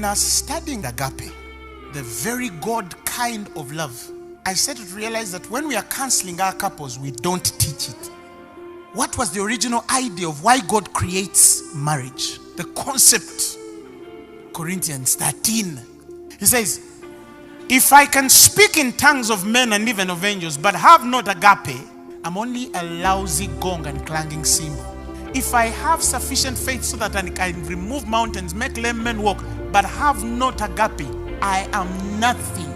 When I was studying agape, the very God kind of love, I started to realize that when we are counseling our couples, we don't teach it. What was the original idea of why God creates marriage? The concept, Corinthians 13. He says, if I can speak in tongues of men and even of angels, but have not agape, I'm only a lousy gong and clanging cymbal. If I have sufficient faith so that I can remove mountains, make lame men walk, but have not agape, I am nothing.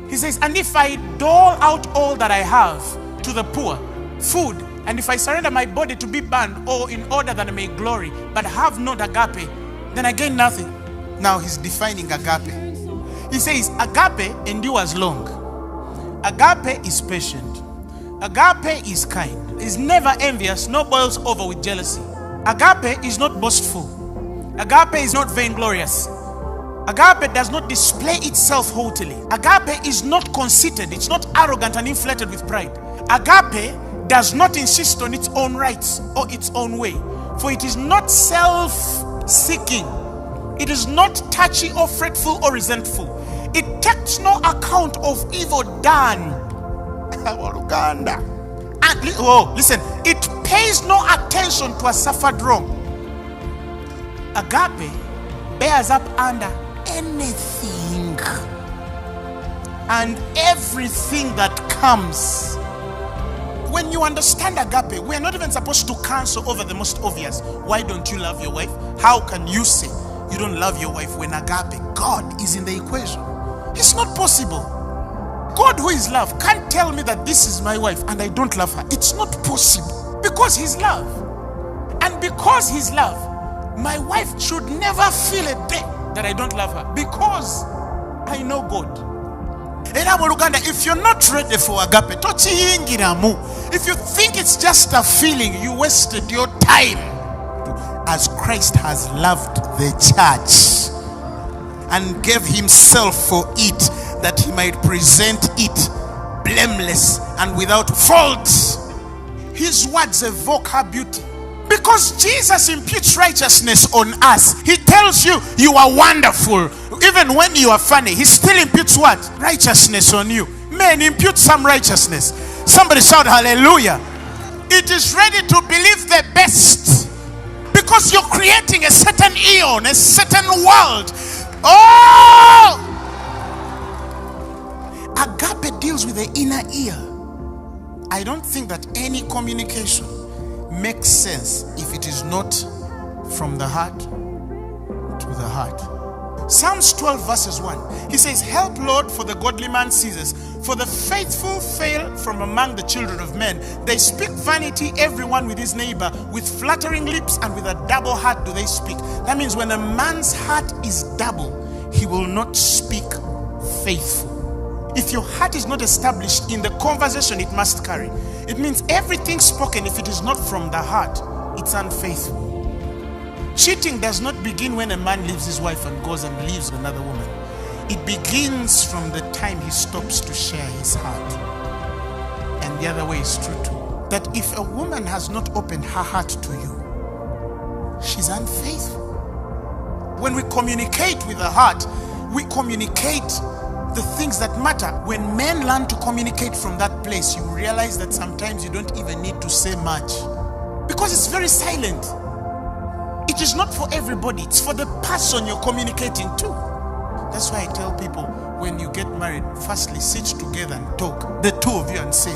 He says, and if I dole out all that I have to the poor, food, and if I surrender my body to be burned, or in order that I may glory, but have not agape, then I gain nothing. Now he's defining agape. He says, agape endures long. Agape is patient. Agape is kind. Is never envious, nor boils over with jealousy. Agape is not boastful. Agape is not vainglorious. Agape does not display itself haughtily. Agape is not conceited. It's not arrogant and inflated with pride. Agape does not insist on its own rights or its own way. For it is not self-seeking. It is not touchy or fretful or resentful. It takes no account of evil done. Listen, it pays no attention to a suffered wrong. Agape bears up under anything and everything that comes. When you understand agape, we are not even supposed to cancel over the most obvious. Why don't you love your wife? How can you say you don't love your wife when agape, God, is in the equation? It's not possible. God, who is love, can't tell me that this is my wife and I don't love her. It's not possible. Because he's love. And because he's love, my wife should never feel a day that I don't love her. Because I know God. If you're not ready for agape, if you think it's just a feeling, you wasted your time. As Christ has loved the church and gave himself for it, that he might present it blameless and without fault. His words evoke her beauty. Because Jesus imputes righteousness on us. He tells you, you are wonderful. Even when you are funny, he still imputes what? Righteousness on you. Men impute some righteousness. Somebody shout hallelujah. It is ready to believe the best. Because you're creating a certain eon, a certain world. Oh! Agape deals with the inner ear. I don't think that any communication makes sense if it is not from the heart to the heart. Psalms 12 verses 1. He says, help, Lord, for the godly man ceases, for the faithful fail from among the children of men. They speak vanity, everyone with his neighbor, with flattering lips and with a double heart do they speak. That means when a man's heart is double, he will not speak faithful. If your heart is not established in the conversation it must carry, it means everything spoken, if it is not from the heart, it's unfaithful. Cheating does not begin when a man leaves his wife and goes and leaves another woman. It begins from the time he stops to share his heart. And the other way is true too. That if a woman has not opened her heart to you, she's unfaithful. When we communicate with the heart, we communicate the things that matter. When men learn to communicate from that place, you realize that sometimes you don't even need to say much. Because it's very silent. It is not for everybody. It's for the person you're communicating to. That's why I tell people, when you get married, firstly sit together and talk, the two of you, and say,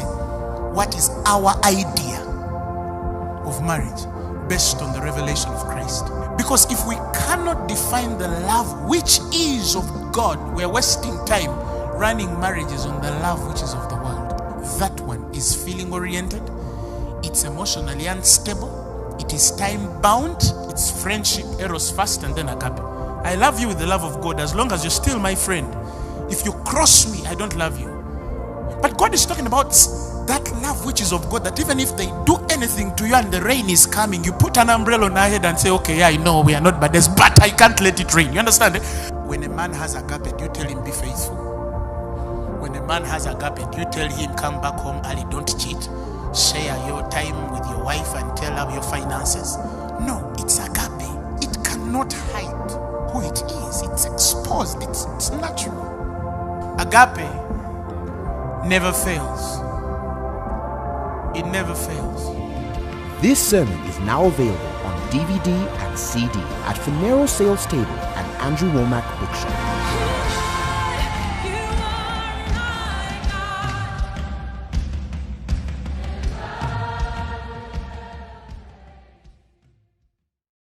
what is our idea of marriage based on the revelation of Christ? Because if we cannot define the love which is of God, we're wasting time running marriages on the love which is of the world. That one is feeling oriented. It's emotionally unstable. It is time bound. It's friendship, eros first, and then agape. I love you with the love of God as long as you're still my friend. If you cross me, I don't love you. But God is talking about that love which is of God, that even if they do anything to you and the rain is coming, you put an umbrella on our head and say, okay, yeah, I know we are not brothers, but I can't let it rain. You understand? When a man has agape, do you tell him be faithful? When a man has agape, do you tell him come back home early, don't cheat, share your time with your wife and tell her your finances? No, it's agape. It cannot hide who it is. It's exposed. It's natural. Agape never fails. It never fails. This sermon is now available on DVD and CD at Finero Sales Table and Andrew Womack Bookshop.